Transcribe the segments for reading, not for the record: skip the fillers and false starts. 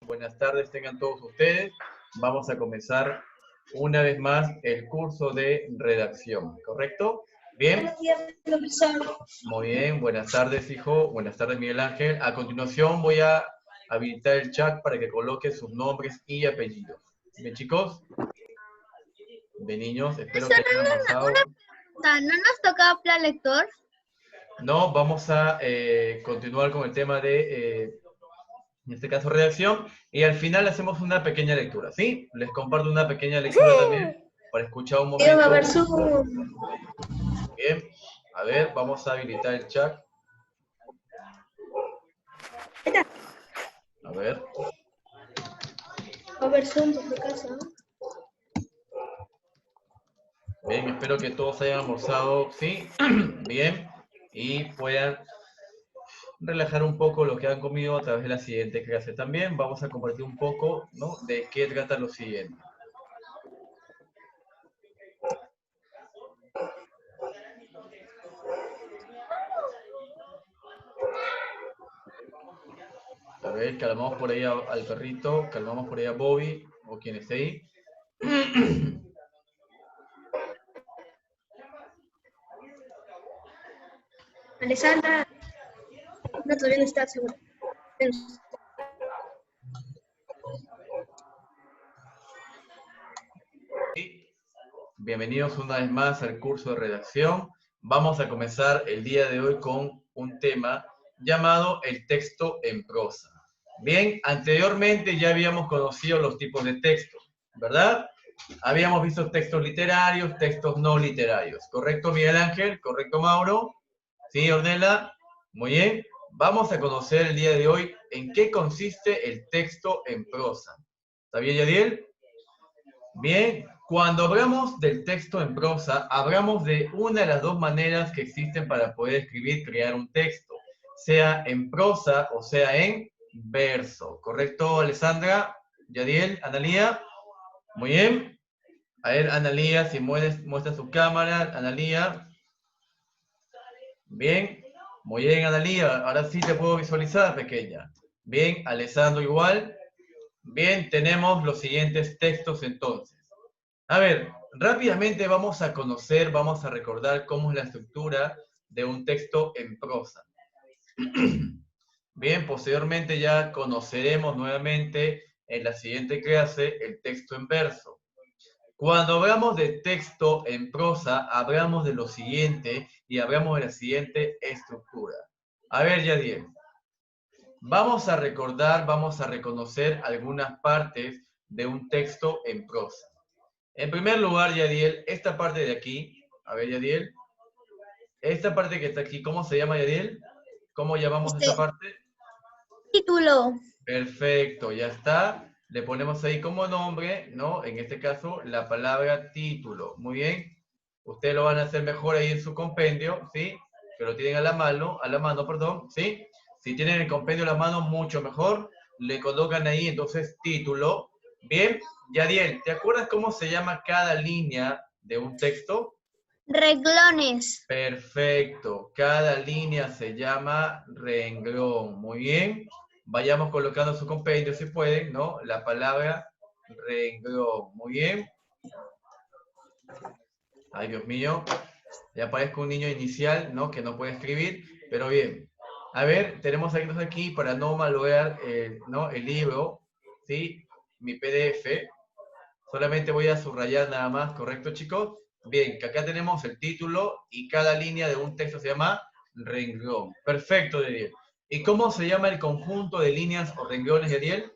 Buenas tardes tengan todos ustedes. Vamos a comenzar una vez más el curso de redacción, ¿correcto? ¿Bien? Muy bien, buenas tardes, hijo. Buenas tardes, Miguel Ángel. A continuación voy a habilitar el chat para que coloque sus nombres y apellidos. ¿Bien, chicos? Bien, niños, espero que hayan almorzado. ¿No nos toca plan lector? No, vamos a continuar con el tema de, en este caso, redacción, y al final hacemos una pequeña lectura, ¿sí? Les comparto una pequeña lectura también para escuchar un momento. A ver su... Bien, a ver, vamos a habilitar el chat. A ver. A ver Zoom, por si acaso. Bien, espero que todos hayan almorzado, ¿sí? Bien, y puedan relajar un poco lo que han comido a través de la siguiente clase. También vamos a compartir un poco, ¿no?, de qué trata lo siguiente. A ver, calmamos por ahí al perrito, calmamos por ahí a Bobby, o quien esté ahí. Alessandra. No, todavía no está seguro. Bienvenidos una vez más al curso de redacción. Vamos a comenzar el día de hoy con un tema llamado el texto en prosa. Bien, anteriormente ya habíamos conocido los tipos de textos, ¿verdad? Habíamos visto textos literarios, textos no literarios. ¿Correcto, Miguel Ángel? ¿Correcto, Mauro? ¿Sí, Ornella? Muy bien. Vamos a conocer el día de hoy en qué consiste el texto en prosa. ¿Está bien, Yadiel? Bien. Cuando hablamos del texto en prosa, hablamos de una de las dos maneras que existen para poder escribir, crear un texto, sea en prosa o sea en verso. ¿Correcto, Alessandra? Yadiel, Analía. Muy bien. A ver, Analía, si muestra su cámara, Analía. Bien. Muy bien, Analía. Ahora sí te puedo visualizar, pequeña. Bien, Alessandro igual. Bien, tenemos los siguientes textos entonces. A ver, rápidamente vamos a conocer, vamos a recordar cómo es la estructura de un texto en prosa. Bien, posteriormente ya conoceremos nuevamente en la siguiente clase el texto en verso. Cuando hablamos de texto en prosa, hablamos de lo siguiente y hablamos de la siguiente estructura. A ver, Yadiel, vamos a recordar, vamos a reconocer algunas partes de un texto en prosa. En primer lugar, Yadiel, esta parte de aquí, a ver, Yadiel, esta parte que está aquí, ¿cómo se llama, Yadiel? ¿Cómo llamamos esta parte? Título. Perfecto, ya está. Le ponemos ahí como nombre, ¿no? En este caso, la palabra título. Muy bien. Ustedes lo van a hacer mejor ahí en su compendio, ¿sí? Que lo tienen a la mano, perdón, ¿sí? Si tienen el compendio a la mano, mucho mejor. Le colocan ahí, entonces, título. Bien. Yadiel, ¿te acuerdas cómo se llama cada línea de un texto? Renglones. Perfecto. Cada línea se llama renglón. Muy bien. Vayamos colocando su compendio, si pueden, ¿no? La palabra renglón. Muy bien. Ay, Dios mío. Ya aparezco un niño inicial, ¿no? Que no puede escribir, pero bien. A ver, tenemos aquí para no malograr, ¿no?, el libro, ¿sí? Mi PDF. Solamente voy a subrayar nada más, ¿correcto, chicos? Bien, que acá tenemos el título y cada línea de un texto se llama renglón. Perfecto, Yadiel. ¿Y cómo se llama el conjunto de líneas o renglones, Yadiel?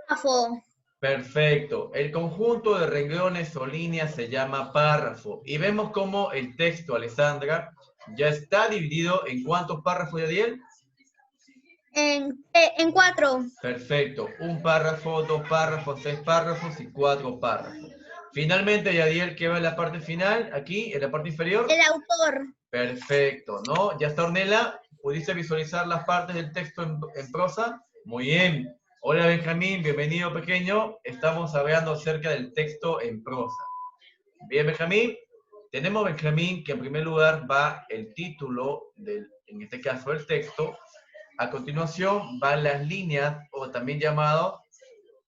Párrafo. Perfecto. El conjunto de renglones o líneas se llama párrafo. Y vemos cómo el texto, Alessandra, ya está dividido en ¿cuántos párrafos, Yadiel? En 4. Perfecto. Un párrafo, dos párrafos, 6 párrafos y 4 párrafos. Finalmente, Yadiel, ¿qué va en la parte final? Aquí, en la parte inferior. El autor. Perfecto, ¿no? ¿Ya está, Ornella? ¿Pudiste visualizar las partes del texto en prosa? Muy bien. Hola, Benjamín, bienvenido, pequeño. Estamos hablando acerca del texto en prosa. Bien, Benjamín. Tenemos, Benjamín, que en primer lugar va el título, en este caso el texto. A continuación van las líneas, o también llamados,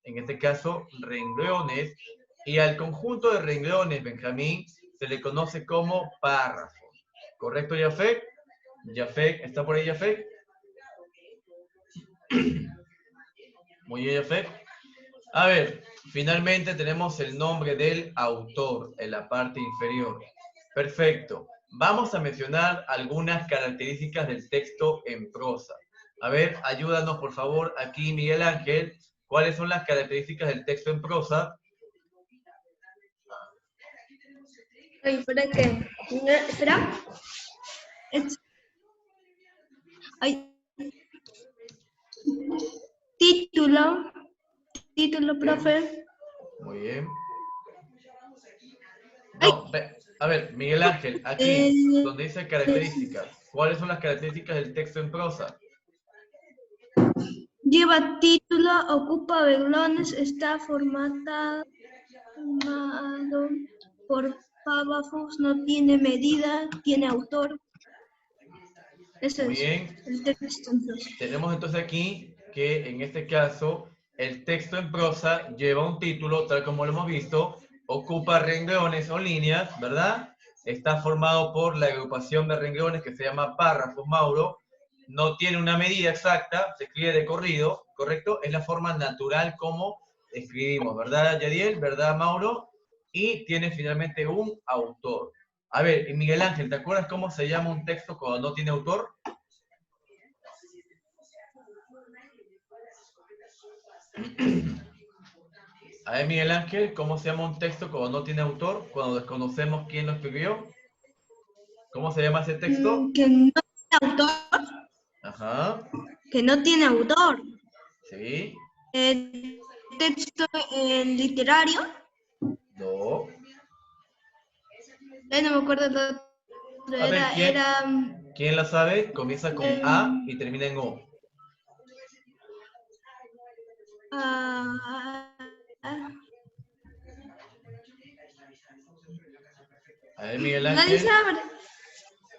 en este caso, renglones, y al conjunto de renglones, Benjamín, se le conoce como párrafos. ¿Correcto, Jafet? Jafet, ¿está por ahí Jafet? Muy bien, Jafet. A ver, finalmente tenemos el nombre del autor en la parte inferior. Perfecto. Vamos a mencionar algunas características del texto en prosa. A ver, ayúdanos por favor aquí, Miguel Ángel. ¿Cuáles son las características del texto en prosa? Ay, ¿para qué? No, espera. Ay. Título, profe. Muy bien. No, a ver, Miguel Ángel, aquí, donde dice características. ¿Cuáles son las características del texto en prosa? Lleva título, ocupa renglones, está formado por párrafos, no tiene medida, tiene autor. Eso Muy es bien. el texto en prosa. Tenemos entonces aquí que en este caso el texto en prosa lleva un título, tal como lo hemos visto, ocupa renglones o líneas, ¿verdad? Está formado por la agrupación de renglones que se llama párrafos, Mauro. No tiene una medida exacta, se escribe de corrido, ¿correcto? Es la forma natural como escribimos, ¿verdad, Yadiel? ¿Verdad, Mauro? Y tiene finalmente un autor. A ver, Miguel Ángel, ¿te acuerdas cómo se llama un texto cuando no tiene autor? A ver, Miguel Ángel, ¿cómo se llama un texto cuando no tiene autor? Cuando desconocemos quién lo escribió. ¿Cómo se llama ese texto? Que no tiene autor. Ajá. Que no tiene autor. Sí. Texto literario. No. No me acuerdo el otro. A ver, ¿quién la sabe? Comienza con A y termina en O. A ver, Miguel Ángel. Nadie sabe.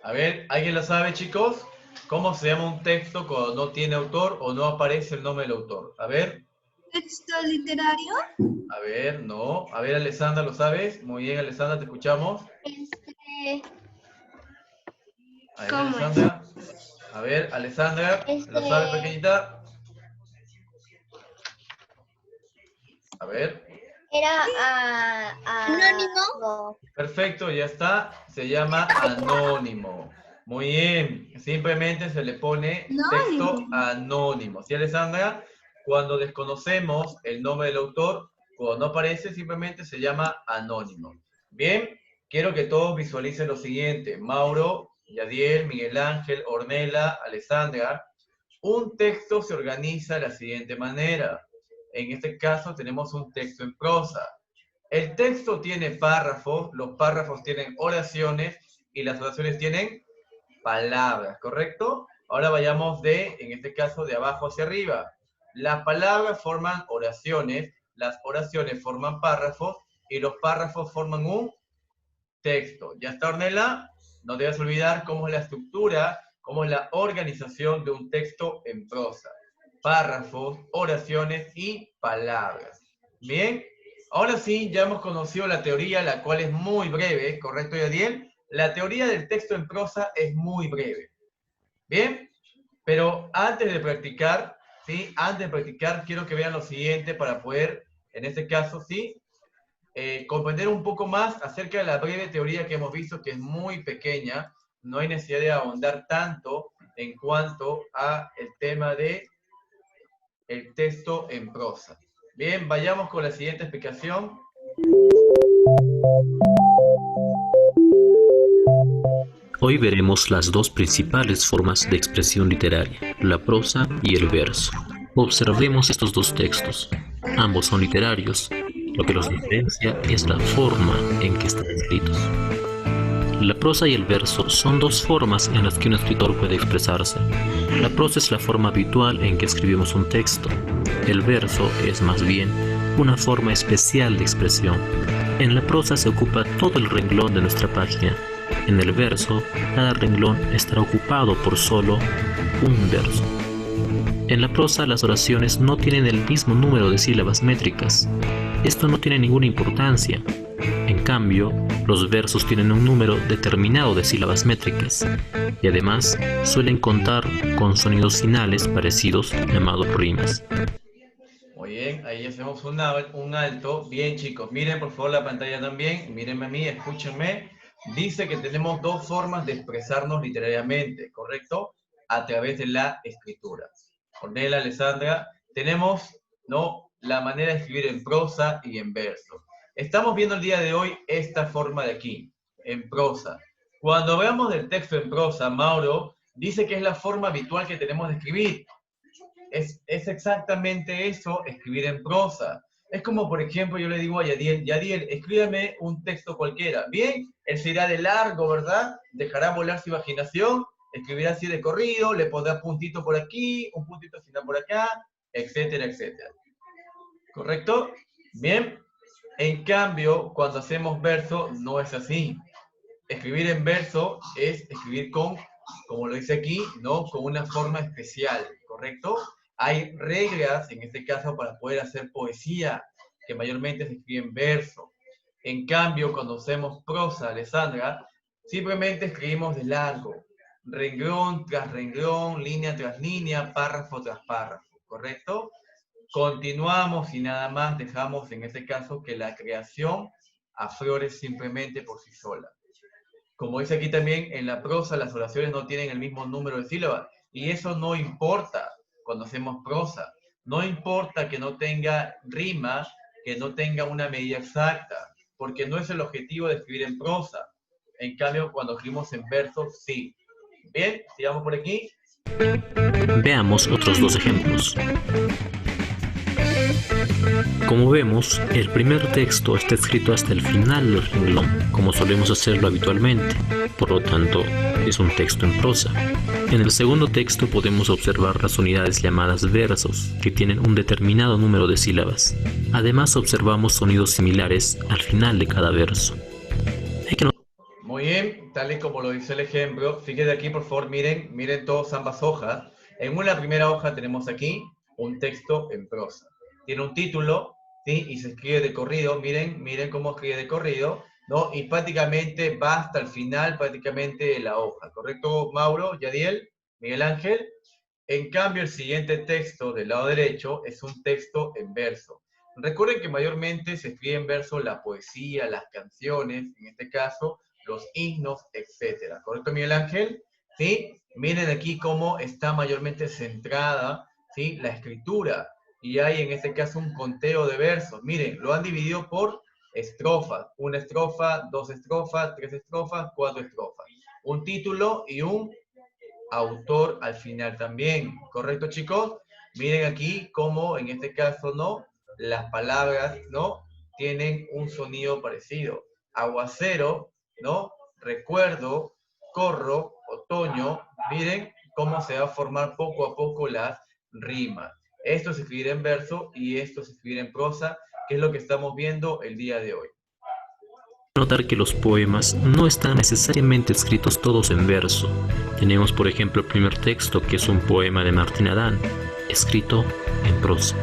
A ver, ¿alguien lo sabe, chicos? ¿Cómo se llama un texto cuando no tiene autor o no aparece el nombre del autor? A ver. ¿Texto literario? A ver, no. A ver, Alessandra, ¿lo sabes? Muy bien, Alessandra, te escuchamos. A ver, ¿Cómo Alessandra. A ver, Alessandra, ¿lo sabes, pequeñita? A ver. Era anónimo. Perfecto, ya está. Se llama anónimo. Muy bien. Simplemente se le pone texto anónimo. ¿Sí, Alessandra? Cuando desconocemos el nombre del autor, cuando no aparece, simplemente se llama anónimo. Bien, quiero que todos visualicen lo siguiente. Mauro, Yadiel, Miguel Ángel, Ornella, Alessandra. Un texto se organiza de la siguiente manera. En este caso tenemos un texto en prosa. El texto tiene párrafos, los párrafos tienen oraciones y las oraciones tienen palabras, ¿correcto? Ahora vayamos en este caso, de abajo hacia arriba. Las palabras forman oraciones, las oraciones forman párrafos y los párrafos forman un texto. ¿Ya está, Ornella? No debes olvidar cómo es la estructura, cómo es la organización de un texto en prosa. Párrafos, oraciones y palabras. Bien, ahora sí, ya hemos conocido la teoría, la cual es muy breve, ¿correcto, Yadiel? La teoría del texto en prosa es muy breve. Bien, pero antes de practicar, ¿sí? Antes de practicar, quiero que vean lo siguiente para poder, en este caso, ¿sí? Comprender un poco más acerca de la breve teoría que hemos visto, que es muy pequeña. No hay necesidad de ahondar tanto en cuanto a el tema de el texto en prosa. Bien, vayamos con la siguiente explicación. Hoy veremos las dos principales formas de expresión literaria, la prosa y el verso. Observemos estos dos textos. Ambos son literarios. Lo que los diferencia es la forma en que están escritos. La prosa y el verso son dos formas en las que un escritor puede expresarse. La prosa es la forma habitual en que escribimos un texto. El verso es más bien una forma especial de expresión. En la prosa se ocupa todo el renglón de nuestra página. En el verso, cada renglón estará ocupado por solo un verso. En la prosa las oraciones no tienen el mismo número de sílabas métricas. Esto no tiene ninguna importancia. En cambio, los versos tienen un número determinado de sílabas métricas y además suelen contar con sonidos finales parecidos llamados rimas. Muy bien, ahí hacemos un alto. Bien, chicos, miren por favor la pantalla también, mírenme a mí, escúchenme. Dice que tenemos dos formas de expresarnos literariamente, ¿correcto? A través de la escritura. Cornelia, Alessandra, tenemos, ¿no?, la manera de escribir en prosa y en verso. Estamos viendo el día de hoy esta forma de aquí, en prosa. Cuando hablamos del texto en prosa, Mauro dice que es la forma habitual que tenemos de escribir. Es exactamente eso, escribir en prosa. Es como, por ejemplo, yo le digo a Yadiel, Yadiel, escríbame un texto cualquiera. Bien, él se irá de largo, ¿verdad? Dejará volar su imaginación, escribirá así de corrido, le pondrá puntito por aquí, un puntito final por acá, etcétera, etcétera. ¿Correcto? Bien. En cambio, cuando hacemos verso, no es así. Escribir en verso es escribir con, como lo dice aquí, ¿no?, con una forma especial, ¿correcto? Hay reglas, en este caso, para poder hacer poesía, que mayormente se escribe en verso. En cambio, cuando hacemos prosa, Alessandra, simplemente escribimos de largo, renglón tras renglón, línea tras línea, párrafo tras párrafo, ¿correcto? Continuamos y nada más dejamos, en este caso, que la creación aflore simplemente por sí sola. Como dice aquí también, en la prosa las oraciones no tienen el mismo número de sílabas, y eso no importa cuando hacemos prosa. No importa que no tenga rima, que no tenga una medida exacta, porque no es el objetivo de escribir en prosa. En cambio, cuando escribimos en verso, sí. Bien, sigamos por aquí. Veamos otros dos ejemplos. Como vemos, el primer texto está escrito hasta el final del renglón, como solemos hacerlo habitualmente, por lo tanto, es un texto en prosa. En el segundo texto podemos observar las unidades llamadas versos, que tienen un determinado número de sílabas. Además, observamos sonidos similares al final de cada verso. Muy bien, tal y como lo dice el ejemplo, fíjense aquí, por favor, miren todos ambas hojas. En una primera hoja tenemos aquí un texto en prosa. Tiene un título, ¿sí?, y se escribe de corrido. Miren cómo escribe de corrido, ¿no? Y prácticamente va hasta el final, prácticamente, de la hoja. ¿Correcto, Mauro, Yadiel, Miguel Ángel? En cambio, el siguiente texto del lado derecho es un texto en verso. Recuerden que mayormente se escribe en verso la poesía, las canciones, en este caso, los himnos, etc. ¿Correcto, Miguel Ángel? ¿Sí? Miren aquí cómo está mayormente centrada, ¿sí?, la escritura. Y hay en este caso un conteo de versos. Miren, lo han dividido por estrofas. Una estrofa, dos estrofas, tres estrofas, cuatro estrofas. Un título y un autor al final también. ¿Correcto, chicos? Miren aquí cómo en este caso, ¿no?, las palabras, ¿no?, tienen un sonido parecido. Aguacero, ¿no?, recuerdo, corro, otoño. Miren cómo se va a formar poco a poco las rimas. Esto es escribir en verso y esto es escribir en prosa, que es lo que estamos viendo el día de hoy. Notar que los poemas no están necesariamente escritos todos en verso. Tenemos, por ejemplo, el primer texto, que es un poema de Martín Adán, escrito en prosa.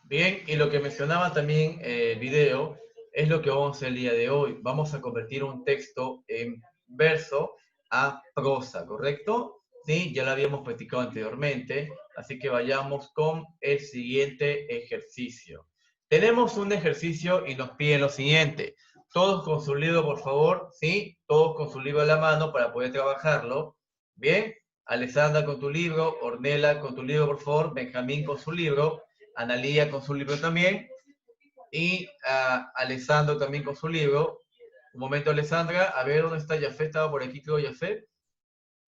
Bien, y lo que mencionaba también el video es lo que vamos a hacer el día de hoy. Vamos a convertir un texto en verso a prosa, ¿correcto? Sí, ya lo habíamos practicado anteriormente, así que vayamos con el siguiente ejercicio. Tenemos un ejercicio y nos piden lo siguiente. Todos con su libro, por favor, ¿sí? Todos con su libro a la mano para poder trabajarlo. Bien, Alessandra con tu libro, Ornella con tu libro, por favor, Benjamín con su libro, Analía con su libro también, y Alessandro también con su libro. Un momento, Alessandra, a ver dónde está Jafet. Estaba por aquí, creo, Jafet.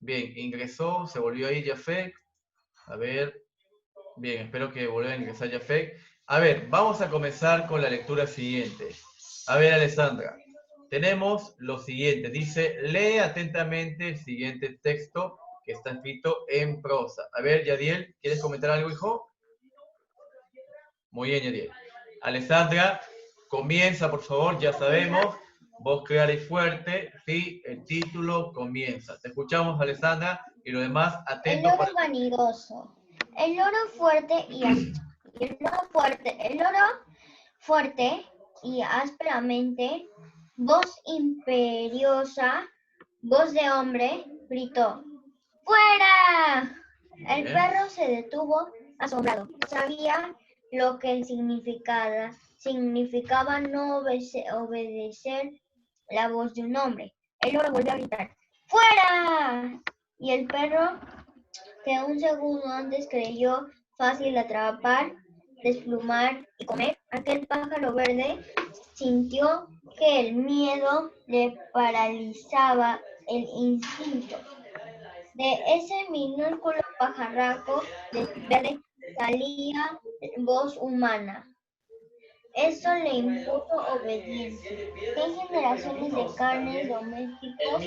Bien, ingresó, se volvió ahí Jafet. A ver, bien, espero que vuelva a ingresar Jafet. A ver, vamos a comenzar con la lectura siguiente. A ver, Alessandra, tenemos lo siguiente. Dice, lee atentamente el siguiente texto que está escrito en prosa. A ver, Yadiel, ¿quieres comentar algo, hijo? Muy bien, Yadiel. Alessandra, comienza, por favor, ya sabemos. voz clara y fuerte, ¿sí? El título comienza. Te escuchamos, Alessandra, y lo demás, El atento. loro vanidoso. El loro fuerte y ásperamente, voz imperiosa, voz de hombre, gritó: ¡Fuera! El Bien. perro se detuvo asombrado. Sabía lo que significaba no obedecer la voz de un hombre. El loro volvió a gritar: ¡Fuera! Y el perro, que un segundo antes creyó fácil atrapar, desplumar y comer aquel pájaro verde, sintió que el miedo le paralizaba el instinto. De ese minúsculo pajarraco verde salía voz humana. Eso le impuso obediencia. Hay generaciones de carnes domésticos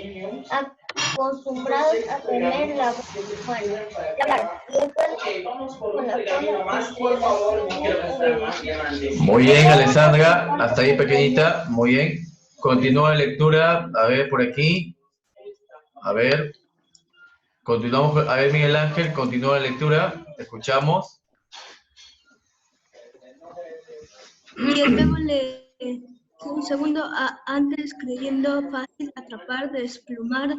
acostumbrados a temer la voz humana. Claro, y el pueblo con la Muy bien, Alessandra, hasta ahí pequeñita, muy bien. Continúa la lectura, a ver, por aquí. A ver, continuamos, a ver, Miguel Ángel, continúa la lectura, escuchamos. Llevémosle un segundo antes creyendo fácil atrapar, desplumar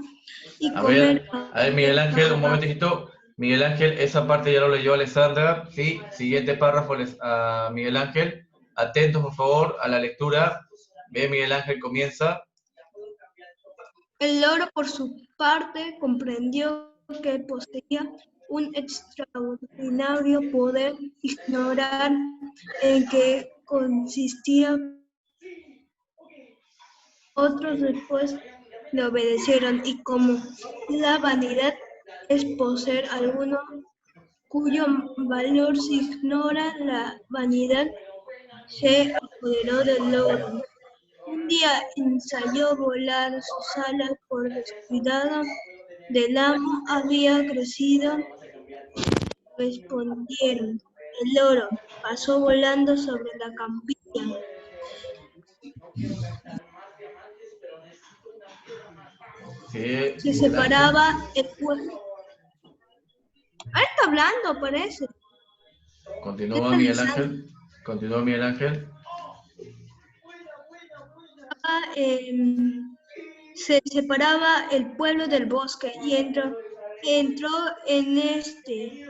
y comer. A ver, Miguel Ángel, un momentito. Miguel Ángel, esa parte ya lo leyó Alessandra. Sí, siguiente párrafo a Miguel Ángel. Atentos, por favor, a la lectura. Bien, Miguel Ángel comienza. El loro, por su parte, comprendió que poseía un extraordinario poder ignorar en qué consistía. Otros después le obedecieron, y como la vanidad es poseer alguno cuyo valor se ignora, la vanidad se apoderó del loro. Un día ensayó volar sus alas por descuidado del amo, había crecido, respondieron. El loro pasó volando sobre la campiña. Sí, Se separaba el pueblo. Ah, está hablando, parece. Continúa Miguel Ángel. Continúa Miguel Ángel. Se separaba el pueblo del bosque y entró en este.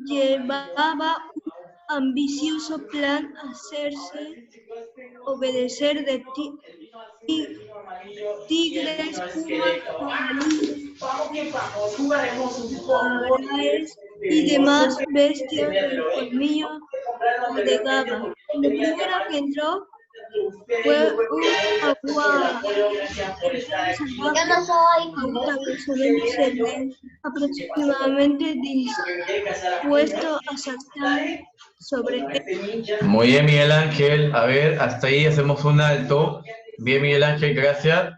Llevaba un ambicioso plan: hacerse obedecer de tigres, pumas, jabalíes y demás bestias del colmillo de Gaba. El primero que entró fue un jaguar. Yo no soy. Aproximadamente dispuesto a saltar sobre él. Muy bien, Miguel Ángel. A ver, hasta ahí hacemos un alto. Bien, Miguel Ángel, gracias.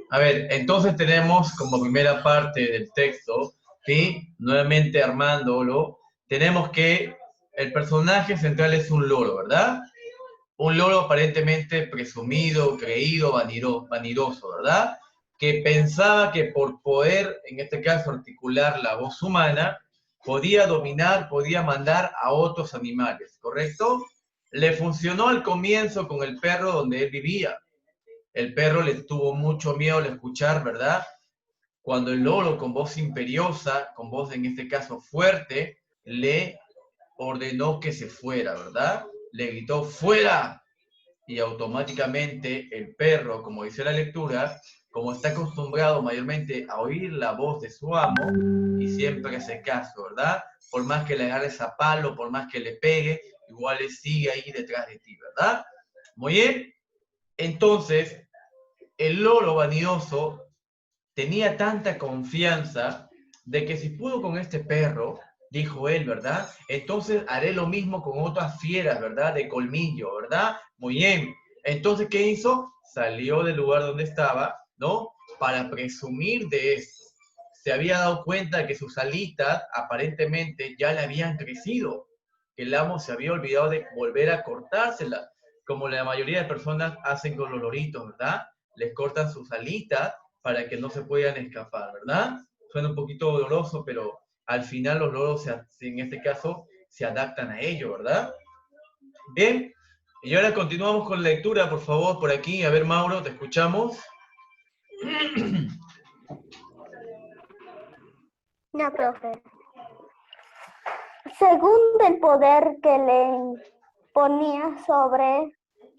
A ver, entonces tenemos como primera parte del texto, ¿sí? Nuevamente armándolo, tenemos que el personaje central es un loro, ¿verdad? Un loro aparentemente presumido, creído, vanidoso, ¿verdad? Que pensaba que por poder, en este caso, articular la voz humana, podía dominar, podía mandar a otros animales, ¿correcto? Le funcionó al comienzo con el perro donde él vivía. El perro le tuvo mucho miedo al escuchar, ¿verdad? Cuando el loro con voz imperiosa, con voz en este caso fuerte, le ordenó que se fuera, ¿verdad? Le gritó ¡fuera! Y automáticamente el perro, como dice la lectura, como está acostumbrado mayormente a oír la voz de su amo, y siempre hace caso, ¿verdad? Por más que le agarres a palo, por más que le pegue, igual le sigue ahí detrás de ti, ¿verdad? Muy bien. Entonces, el loro vanidoso tenía tanta confianza de que si pudo con este perro, dijo él, ¿verdad? Entonces haré lo mismo con otras fieras, ¿verdad? De colmillo, ¿verdad? Muy bien. Entonces, ¿qué hizo? Salió del lugar donde estaba, ¿no? Para presumir de esto. Se había dado cuenta de que sus alitas aparentemente ya le habían crecido, que el amo se había olvidado de volver a cortárselas. como la mayoría de personas hacen con los loritos, ¿verdad? Les cortan sus alitas para que no se puedan escapar, ¿verdad? Suena un poquito doloroso, pero al final los loros, en este caso, se adaptan a ello, ¿verdad? Bien, y ahora continuamos con la lectura, por favor, por aquí. A ver, Mauro, te escuchamos. No, profe. Según el poder que le ponía sobre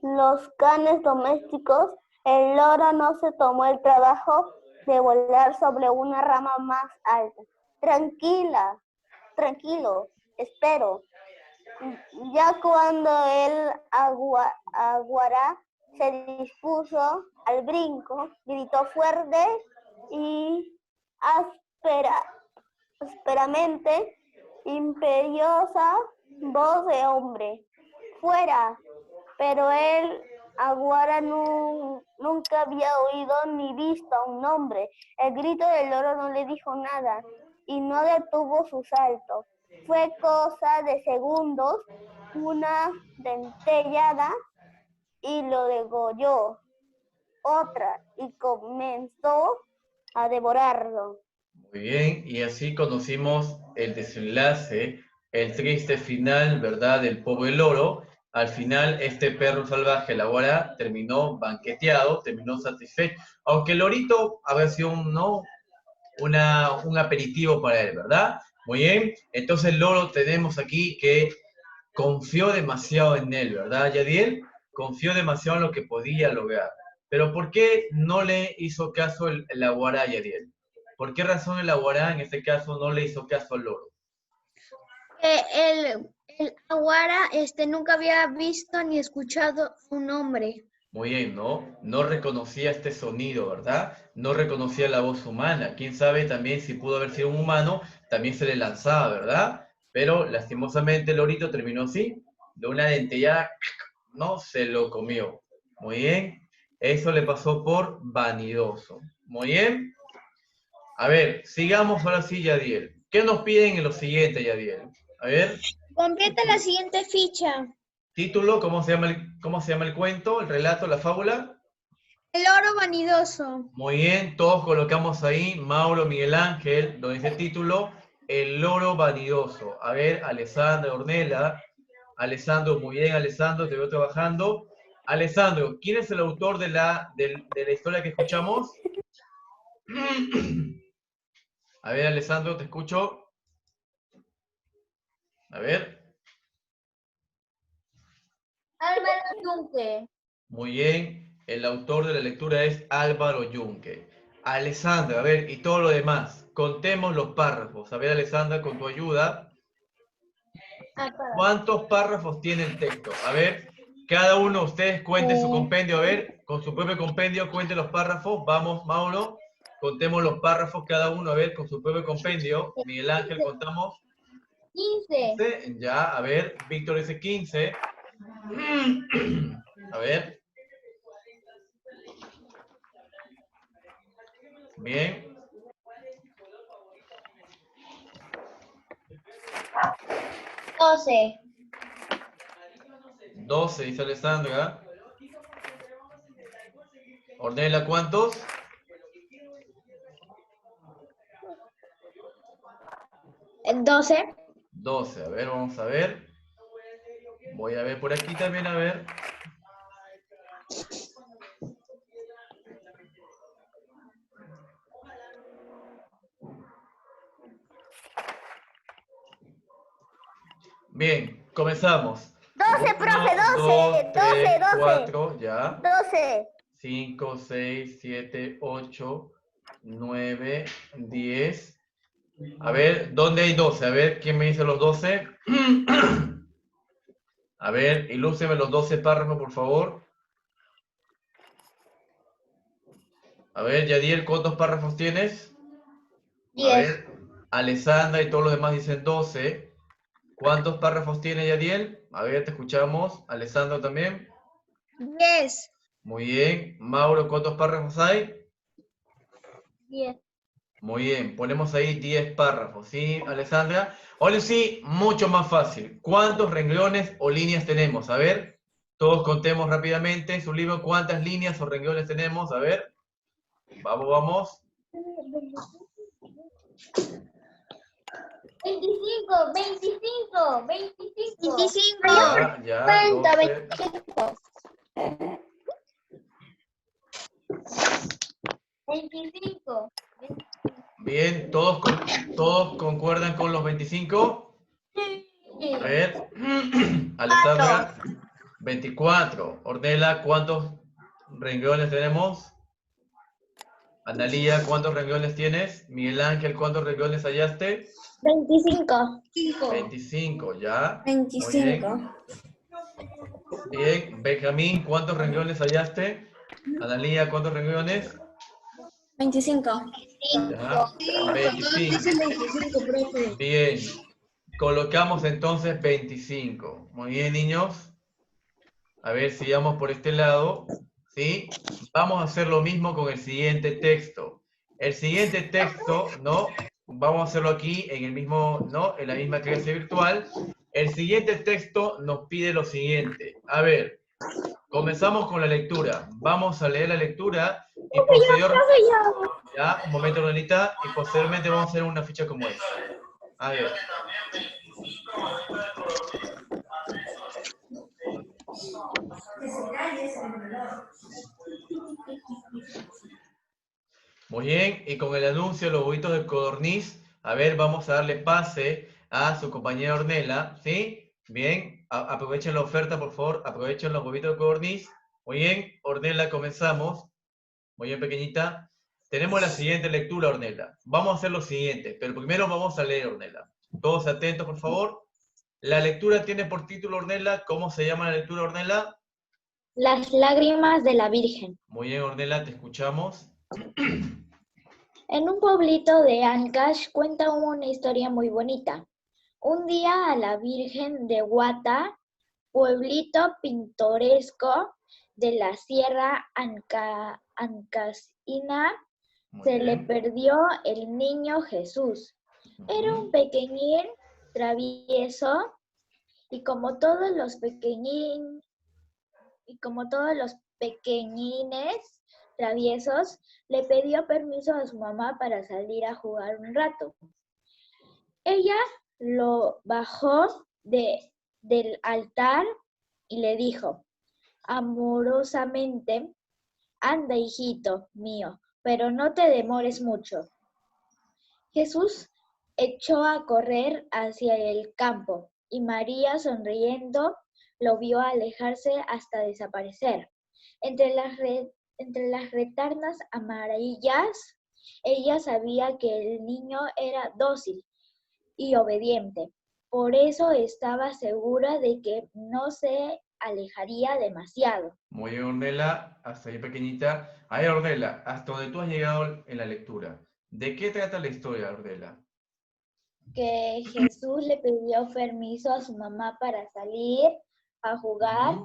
los canes domésticos, el loro no se tomó el trabajo de volar sobre una rama más alta. Tranquilo, espero. Ya cuando el aguará se dispuso al brinco, gritó fuerte y ásperamente, imperiosa voz de hombre. ¡Fuera! Pero el aguara nunca había oído ni visto a un hombre. El grito del loro no le dijo nada y no detuvo su salto. Fue cosa de segundos, una dentellada y lo degolló. Otra y comenzó a devorarlo. Muy bien, y así conocimos el desenlace, el triste final, ¿verdad?, del pobre loro. Al final, este perro salvaje, la aguara, terminó banqueteado, terminó satisfecho, aunque el lorito había sido un aperitivo para él, ¿verdad? Muy bien, entonces el loro tenemos aquí que confió demasiado en él, ¿verdad, Yadiel? Confió demasiado en lo que podía lograr. Pero ¿por qué no le hizo caso el aguará, Yadiel? ¿Por qué razón el aguará en este caso no le hizo caso al loro? El aguara nunca había visto ni escuchado un hombre. Muy bien, ¿no? No reconocía este sonido, ¿verdad? No reconocía la voz humana. Quién sabe también si pudo haber sido un humano, también se le lanzaba, ¿verdad? Pero lastimosamente el lorito terminó así, de una dentellada, no se lo comió. Muy bien. Eso le pasó por vanidoso. Muy bien. A ver, sigamos ahora sí, Yadiel. ¿Qué nos piden en lo siguiente, Yadiel? A ver. Completa la siguiente ficha. Título, ¿cómo se llama el cuento, el relato, la fábula? El loro vanidoso. Muy bien, todos colocamos ahí, Mauro, Miguel Ángel, donde dice título, El loro vanidoso. A ver, Alessandra, Ornella. Alessandro, muy bien, Alessandro, te veo trabajando. Alessandro, ¿quién es el autor de la historia que escuchamos? A ver, Alessandro, te escucho. A ver. Álvaro Yunque. Muy bien, el autor de la lectura es Álvaro Yunque. Alessandra, a ver, y todo lo demás. Contemos los párrafos. A ver, Alessandra, con tu ayuda. ¿Cuántos párrafos tiene el texto? A ver, cada uno de ustedes cuente su compendio. A ver, con su propio compendio cuente los párrafos. Vamos, Mauro, contemos los párrafos cada uno. A ver, con su propio compendio. Miguel Ángel, contamos. 15. Ya, a ver, Víctor dice 15. A ver. Bien. 12. 12, dice Alessandra. Ornella, ¿cuántos? 12. 12, a ver, vamos a ver. Voy a ver por aquí también, a ver. Bien, comenzamos. 12, profe, 12, 12, 4, ya. 12. 5, 6, 7, 8, 9, 10. A ver, ¿dónde hay 12? A ver, ¿quién me dice los 12? A ver, ilústreme los 12 párrafos, por favor. A ver, Yadiel, ¿cuántos párrafos tienes? 10. A ver, Alessandra y todos los demás dicen 12. ¿Cuántos párrafos tiene Yadiel? A ver, te escuchamos. Alessandra también. 10. Muy bien. Mauro, ¿cuántos párrafos hay? 10. Muy bien, ponemos ahí 10 párrafos, ¿sí, Alessandra? Ahora sí, mucho más fácil. ¿Cuántos renglones o líneas tenemos? A ver, Todos contemos rápidamente en su libro cuántas líneas o renglones tenemos. A ver. Vamos, vamos. 25, 25, 25. 25. Ya, 30, 12. 25. Bien, ¿todos concuerdan con los 25? A ver. Alessandra, 24. Ornella, ¿cuántos renglones tenemos? Analía, ¿cuántos renglones tienes? Miguel Ángel, ¿cuántos renglones hallaste? 25. 25, ya. 25. Muy bien. Bien, Benjamín, ¿cuántos renglones hallaste? Analía, ¿cuántos renglones? 25. Ya, 25. 25, profe. Bien, colocamos entonces 25. Muy bien, niños. A ver, sigamos por este lado. ¿Sí? Vamos a hacer lo mismo con el siguiente texto. El siguiente texto, ¿no? Vamos a hacerlo aquí en el mismo, ¿no? En la misma clase virtual. El siguiente texto nos pide lo siguiente. A ver, comenzamos con la lectura. Vamos a leer la lectura y posteriormente... Ya, un momento, Lolita, y posteriormente vamos a hacer una ficha como esta. A ver. Muy bien, y con el anuncio de los huevitos de codorniz, a ver, vamos a darle pase a su compañera Ornella, ¿sí? Bien, aprovechen la oferta, por favor, aprovechen los huevitos de codorniz. Muy bien, Ornella, comenzamos. Muy bien, pequeñita. Tenemos la siguiente lectura, Ornella. Vamos a hacer lo siguiente, pero primero vamos a leer, Ornella. Todos atentos, por favor. La lectura tiene por título, Ornella. ¿Cómo se llama la lectura, Ornella? Las lágrimas de la Virgen. Muy bien, Ornella, te escuchamos. En un pueblito de Ancash cuenta una historia muy bonita. Un día a la Virgen de Huata, pueblito pintoresco de la Sierra Ancasina, Muy se le bien. perdió el niño Jesús. Era un pequeñín travieso y como todos los pequeñines traviesos, le pidió permiso a su mamá para salir a jugar un rato. Ella lo bajó del altar y le dijo amorosamente: anda, hijito mío, pero no te demores mucho. Jesús echó a correr hacia el campo y María, sonriendo, lo vio alejarse hasta desaparecer. Entre las retarnas amarillas, ella sabía que el niño era dócil y obediente. Por eso estaba segura de que no se alejaría demasiado. Muy bien, Ornella, hasta ahí pequeñita. A ver, Ornella, hasta donde tú has llegado en la lectura. ¿De qué trata la historia, Ornella? Que Jesús le pidió permiso a su mamá para salir a jugar.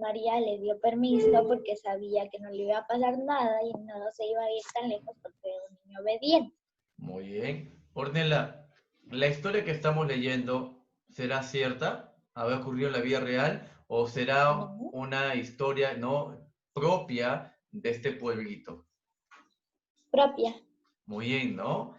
María le dio permiso porque sabía que no le iba a pasar nada y no se iba a ir tan lejos porque era un niño obediente. Muy bien. Ornella, ¿la historia que estamos leyendo será cierta? ¿Habrá ocurrido en la vida real? ¿O será No. una historia no propia de este pueblito? Propia. Muy bien, ¿no?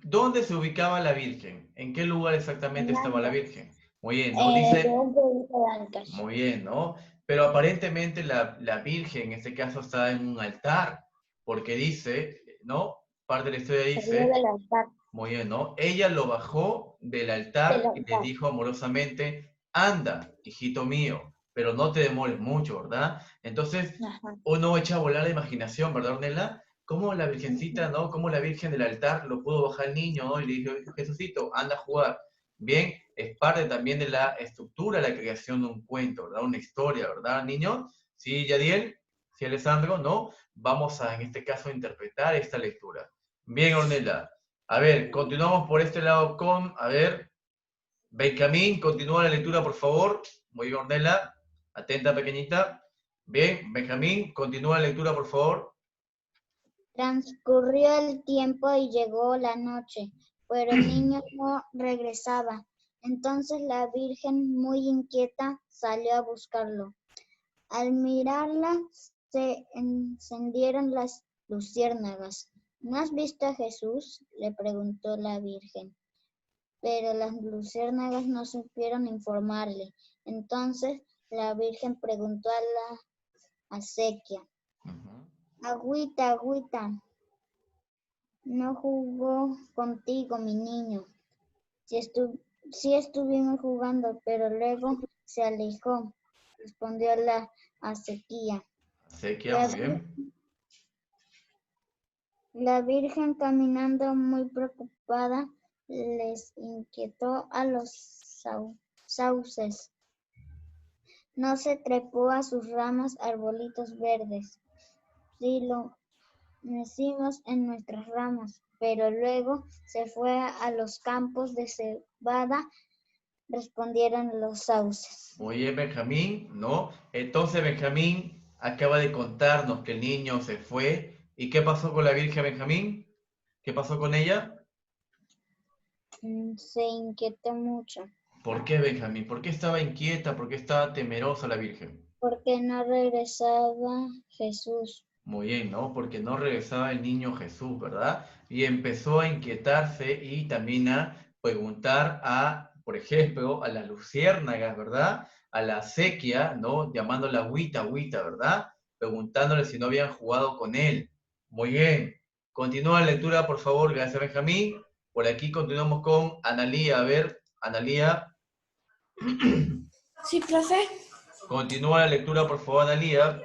¿Dónde se ubicaba la Virgen? ¿En qué lugar exactamente estaba la Virgen? Muy bien, ¿no? De Dice... un pueblito de Ancash. Muy bien, ¿no? Pero aparentemente la Virgen en este caso está en un altar, porque dice, ¿no? Parte de la historia Salió dice, del altar. muy bien, ¿no? Ella lo bajó del altar y le dijo amorosamente, anda, hijito mío, pero no te demores mucho, ¿verdad? Entonces, Ajá. uno echa a volar la imaginación, ¿verdad, Ornella? ¿Cómo la Virgencita, ¿no? ¿Cómo la Virgen del altar lo pudo bajar el niño, ¿no? Y le dijo, Jesucito, anda a jugar. Bien, es parte también de la estructura, la creación de un cuento, ¿verdad? Una historia, ¿verdad, niño? Sí, Yadiel, sí, Alessandro, ¿no? Vamos a, en este caso, interpretar esta lectura. Bien, Ornella. A ver, continuamos por este lado con, a ver, Benjamín, continúa la lectura, por favor. Muy bien, Ornella. Atenta, pequeñita. Bien, Benjamín, continúa la lectura, por favor. Transcurrió el tiempo y llegó la noche, pero el niño no regresaba. Entonces la Virgen, muy inquieta, salió a buscarlo. Al mirarla se encendieron las luciérnagas. ¿No has visto a Jesús?, le preguntó la Virgen. Pero las luciérnagas no supieron informarle. Entonces la Virgen preguntó a la acequia: Agüita, agüita, ¿no jugó contigo mi niño? Sí estuvimos jugando, pero luego se alejó, respondió la acequia. Acequia, muy bien. La Virgen, caminando muy preocupada, les inquietó a los sauces. No se trepó a sus ramas arbolitos verdes. Sí lo mecimos en nuestras ramas, pero luego se fue a los campos de cebada, respondieron los sauces. Muy bien, Benjamín, ¿no? Entonces Benjamín acaba de contarnos que el niño se fue. ¿Y qué pasó con la Virgen, Benjamín? ¿Qué pasó con ella? Se inquietó mucho. ¿Por qué, Benjamín? ¿Por qué estaba inquieta? ¿Por qué estaba temerosa la Virgen? Porque no regresaba Jesús. Muy bien, ¿no? Porque no regresaba el niño Jesús, ¿verdad? Y empezó a inquietarse y también a preguntar a, por ejemplo, a las luciérnagas, ¿verdad? A la acequia, ¿no? Llamándola agüita, agüita, ¿verdad? Preguntándole si no habían jugado con él. Muy bien. Continúa la lectura, por favor, gracias, Benjamín. Por aquí continuamos con Analía. A ver, Analía. Sí, profe. Continúa la lectura, por favor, Analía.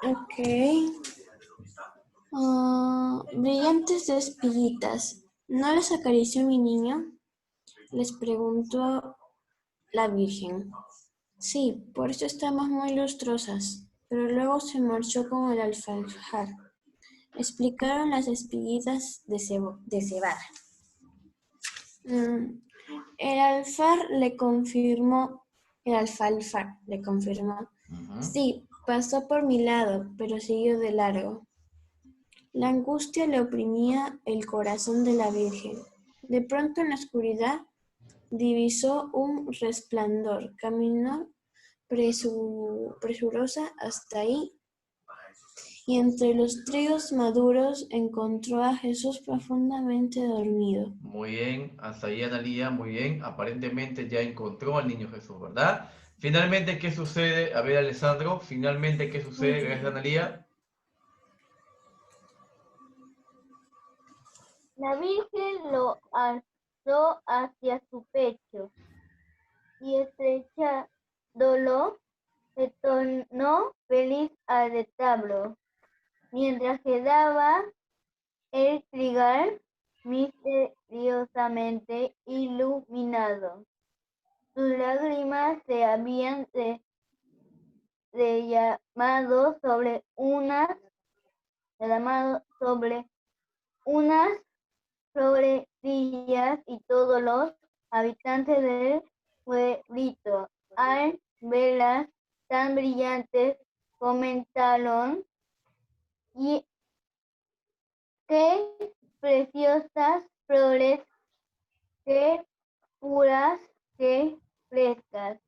Ok. Brillantes de espiguitas. ¿No les acarició mi niño?, les preguntó la Virgen. Sí, por eso estamos muy lustrosas. Pero luego se marchó con el alfalfar, explicaron las espiguitas de cebada. El alfalfar le confirmó. Sí, pasó por mi lado, pero siguió de largo. La angustia le oprimía el corazón de la Virgen. De pronto en la oscuridad divisó un resplandor. Caminó presurosa hasta ahí y entre los trigos maduros encontró a Jesús profundamente dormido. Muy bien, hasta ahí Analía, muy bien. Aparentemente ya encontró al niño Jesús, ¿verdad? Finalmente, ¿qué sucede? A ver, Alessandro, finalmente, ¿qué sucede? Gracias, Analía. La Virgen lo alzó hacia su pecho y estrechándolo se tornó feliz al retablo, mientras quedaba el trigal misteriosamente iluminado. Sus lágrimas se habían derramado sobre unas florecillas y todos los habitantes del pueblito, al verlas tan brillantes, comentaron: y qué preciosas flores, qué puras, qué frescas,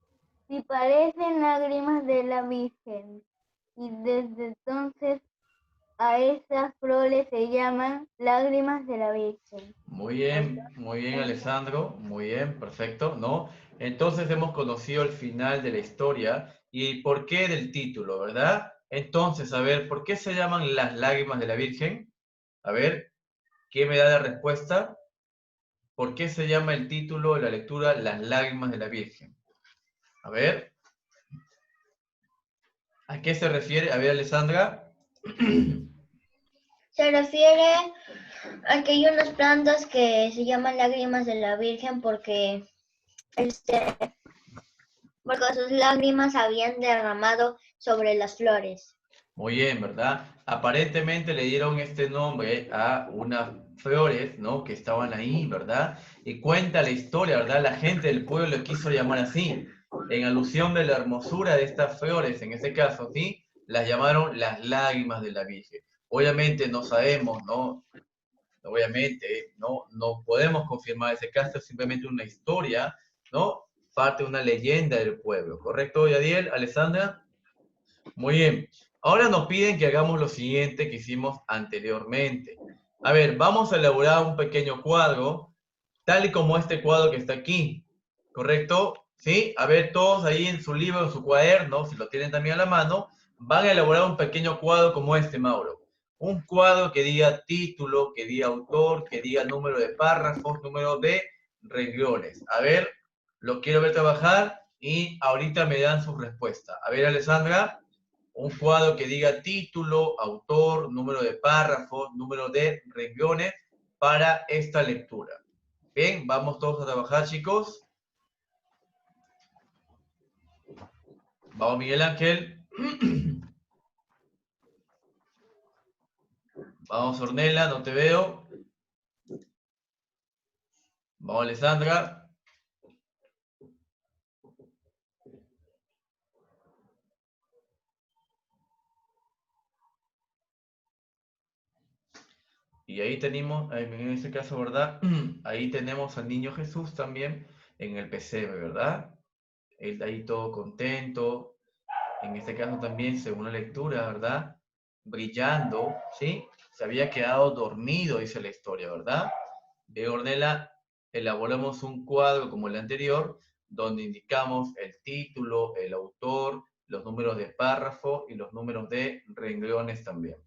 si parecen lágrimas de la Virgen. Y desde entonces a esas flores se llaman lágrimas de la Virgen. Muy bien, Alessandro, muy bien, perfecto, ¿no? Entonces hemos conocido el final de la historia y por qué del título, ¿verdad? Entonces, a ver, ¿por qué se llaman las lágrimas de la Virgen? A ver, ¿qué me da de respuesta? ¿Por qué se llama el título de la lectura Las lágrimas de la Virgen? A ver. ¿A qué se refiere? A ver, Alessandra. Se refiere a que hay unas plantas que se llaman lágrimas de la Virgen porque sus lágrimas habían derramado sobre las flores. Muy bien, ¿verdad? Aparentemente le dieron este nombre a unas flores, ¿no? Que estaban ahí, ¿verdad? Y cuenta la historia, ¿verdad? La gente del pueblo le quiso llamar así, en alusión de la hermosura de estas flores, en este caso, ¿sí? Las llamaron las lágrimas de la Virgen. Obviamente no sabemos, ¿no? Obviamente no podemos confirmar ese caso, es simplemente una historia, ¿no? parte de una leyenda del pueblo. ¿Correcto, Yadiel, Alessandra? Muy bien. Ahora nos piden que hagamos lo siguiente que hicimos anteriormente. A ver, vamos a elaborar un pequeño cuadro, tal y como este cuadro que está aquí. ¿Correcto? ¿Sí? A ver, todos ahí en su libro, en su cuaderno, si lo tienen también a la mano, van a elaborar un pequeño cuadro como este, Mauro. Un cuadro que diga título, que diga autor, que diga número de párrafos, número de renglones. A ver, lo quiero ver trabajar y ahorita me dan su respuesta. A ver, Alessandra, un cuadro que diga título, autor, número de párrafos, número de renglones para esta lectura. Bien, vamos todos a trabajar, chicos. Vamos, Miguel Ángel. Vamos, Ornella, no te veo. Vamos, Alessandra. Y ahí tenemos, en este caso, ¿verdad? Ahí tenemos al niño Jesús también en el pesebre, ¿verdad? Él ahí todo contento. En este caso también, según la lectura, ¿verdad? Brillando, ¿sí? Se había quedado dormido, dice la historia, ¿verdad? De Ornella, elaboramos un cuadro como el anterior, donde indicamos el título, el autor, los números de párrafo y los números de renglones también.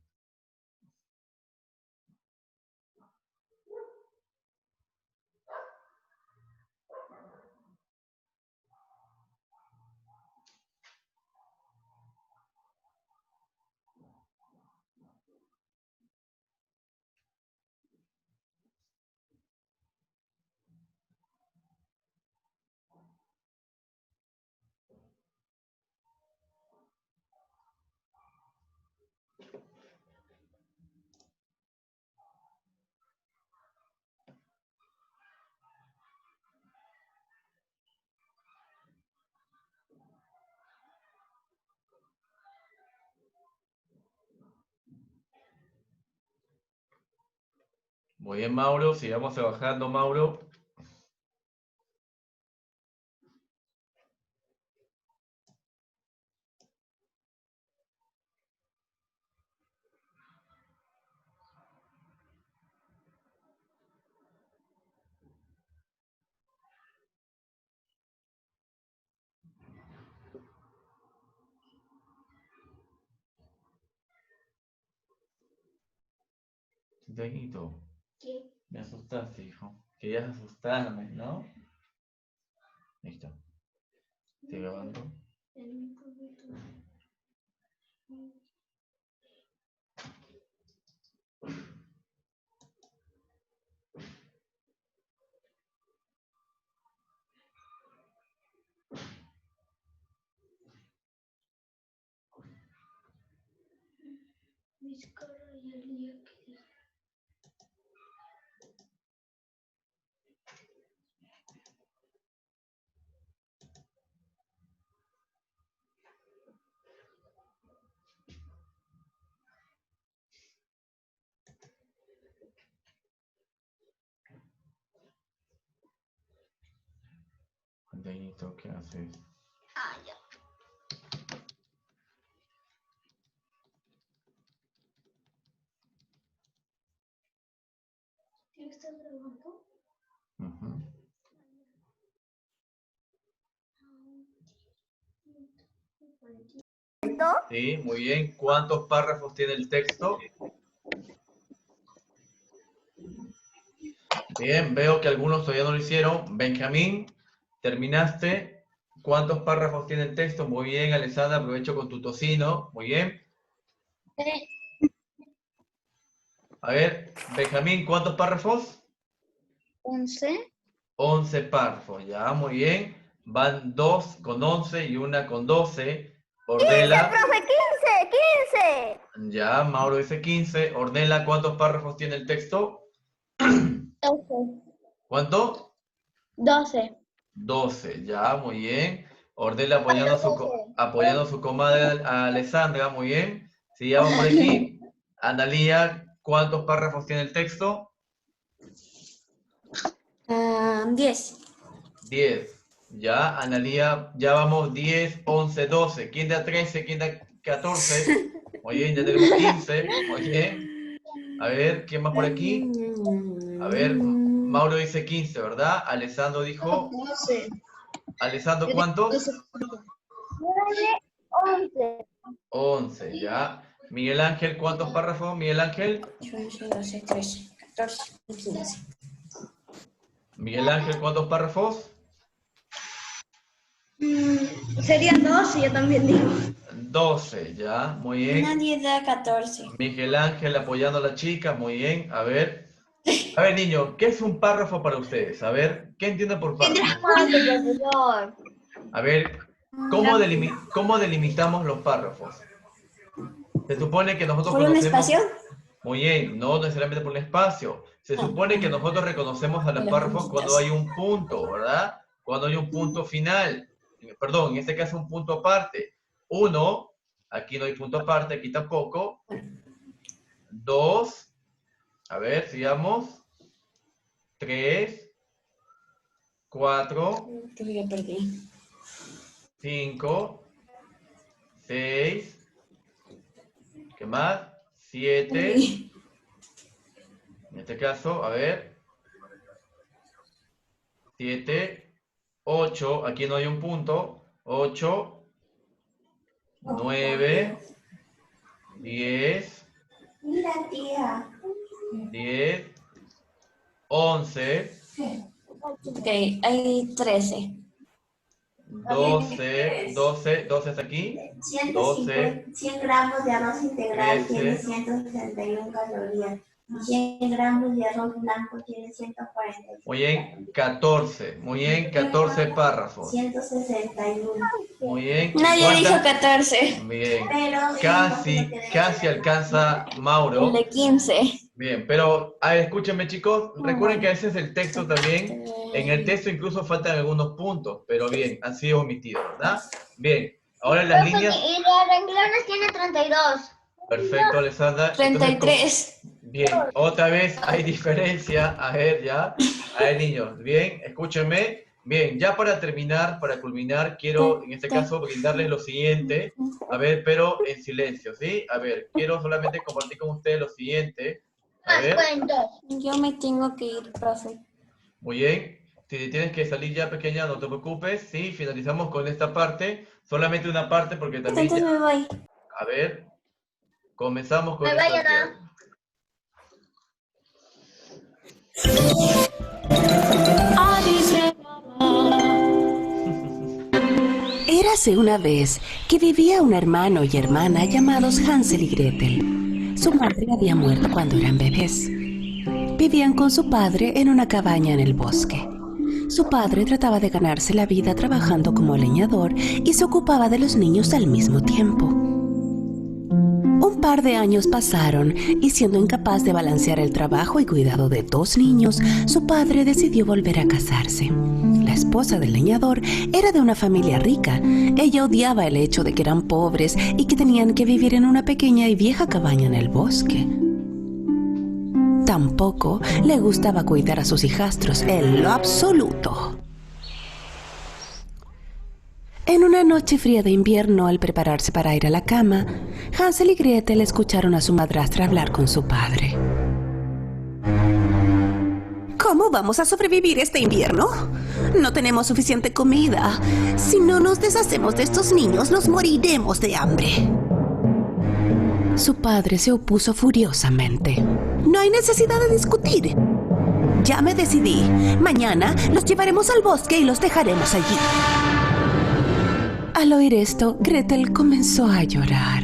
Muy bien, Mauro, sigamos trabajando, Mauro. Dieguito, ¿Qué? me asustaste, hijo. Querías asustarme, ¿no? Listo. Estoy grabando. Dieguito, ¿qué haces? Ah, ya. ¿Estás grabando? Ujú. ¿Esto? Sí, muy bien. ¿Cuántos párrafos tiene el texto? Bien, veo que algunos todavía no lo hicieron. Benjamín, ¿terminaste? ¿Cuántos párrafos tiene el texto? Muy bien, Alessandra, aprovecho con tu tocino. Muy bien. A ver, Benjamín, ¿cuántos párrafos? 11. 11 párrafos, ya, muy bien. Van 2 con 11 y una con 12. Ornella, ¡Profe, 15! ya, Mauro dice 15. Ornella, ¿cuántos párrafos tiene el texto? 12. ¿Cuánto? 12. 12, ya, muy bien. Ornella apoyando a su comadre a Alessandra, muy bien. Sigamos por aquí. Analía, ¿cuántos párrafos tiene el texto? 10. 10. Ya, Analía, ya vamos 10, 11, 12. ¿Quién da 13? ¿Quién da 14? Muy bien, ya tenemos 15. Muy bien. A ver, ¿quién más por aquí? A ver, Mauro dice 15, ¿verdad? Alessandro dijo... 12. ¿Alessandro cuántos? 11. 11, ya. Miguel Ángel, ¿cuántos párrafos, Miguel Ángel? 11, 12, 13, 14, 15. Miguel Ángel, ¿cuántos párrafos? Serían 12, yo también digo. 12, ya, muy bien. Nadie da 14. Miguel Ángel apoyando a la chica, muy bien. A ver, niño, ¿qué es un párrafo para ustedes? A ver, ¿qué entienden por párrafo? Profesor. A ver, ¿cómo delimitamos los párrafos? Se supone que nosotros ¿Por un conocemos... espacio? Muy bien, no necesariamente por un espacio. Se supone que nosotros reconocemos a los párrafos cuando hay un punto, ¿verdad? Cuando hay un punto final. Perdón, en este caso un punto aparte. 1, aquí no hay punto aparte, aquí tampoco. 2, a ver, sigamos. 3, 4, Creo que ya perdí. 5, 6, ¿qué más? 7, Uy. en este caso, a ver. 7, 8, aquí no hay un punto. 8, 9, 10, Mira, tía. 10, 11, Ok, hay 13. 12, 12 hasta aquí. 12, 100 gramos de arroz integral 13. tiene 161 calorías. Y 100 gramos de arroz blanco tiene 140. Muy bien, 14. Muy bien, 14 párrafos. 161. Muy bien. Nadie dijo ¿Cuántas? 14. Bien. Pero Casi alcanza Mauro. El de 15. Bien, pero a ver, escúchenme chicos, recuerden que a veces el texto también, en el texto incluso faltan algunos puntos, pero bien, han sido omitidos, ¿verdad? Bien, ahora las líneas... Y los renglones tiene 32. Perfecto, Alessandra. Entonces, 33. bien, otra vez hay diferencia, a ver ya, a ver niños, bien, escúchenme. Bien, ya para terminar, para culminar, quiero en este caso brindarles lo siguiente, a ver, pero en silencio, ¿sí? A ver, quiero solamente compartir con ustedes lo siguiente. A Más ver, cuentos. Yo me tengo que ir, profe. muy bien. Si tienes que salir ya pequeña, no te preocupes, ¿sí? Finalizamos con esta parte, solamente una parte porque también... Entonces me voy. A ver, comenzamos con Me esta vayan a- parte. Érase una vez que vivía un hermano y hermana llamados Hansel y Gretel. Su madre había muerto cuando eran bebés. Vivían con su padre en una cabaña en el bosque. Su padre trataba de ganarse la vida trabajando como leñador y se ocupaba de los niños al mismo tiempo. Un par de años pasaron y siendo incapaz de balancear el trabajo y cuidado de 2 niños, su padre decidió volver a casarse. La esposa del leñador era de una familia rica. Ella odiaba el hecho de que eran pobres y que tenían que vivir en una pequeña y vieja cabaña en el bosque. Tampoco le gustaba cuidar a sus hijastros en lo absoluto. En una noche fría de invierno, al prepararse para ir a la cama, Hansel y Gretel escucharon a su madrastra hablar con su padre. ¿Cómo vamos a sobrevivir este invierno? No tenemos suficiente comida. Si no nos deshacemos de estos niños, nos moriremos de hambre. Su padre se opuso furiosamente. No hay necesidad de discutir. Ya me decidí. Mañana los llevaremos al bosque y los dejaremos allí. Al oír esto, Gretel comenzó a llorar.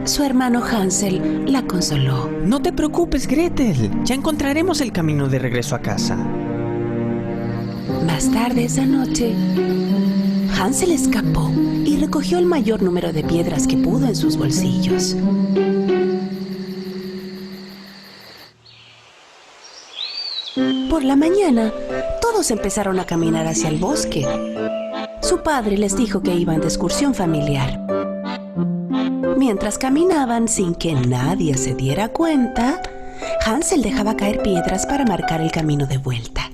Su hermano Hansel la consoló. No te preocupes, Gretel. Ya encontraremos el camino de regreso a casa. Más tarde esa noche, Hansel escapó y recogió el mayor número de piedras que pudo en sus bolsillos. Por la mañana, todos empezaron a caminar hacia el bosque. Su padre les dijo que iban de excursión familiar. Mientras caminaban sin que nadie se diera cuenta, Hansel dejaba caer piedras para marcar el camino de vuelta.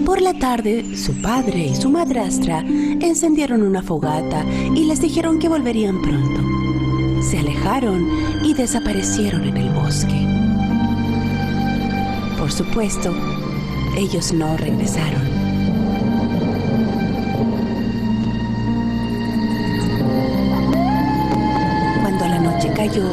Por la tarde, su padre y su madrastra encendieron una fogata y les dijeron que volverían pronto. Se alejaron y desaparecieron en el bosque. Por supuesto, ellos no regresaron. Cuando la noche cayó,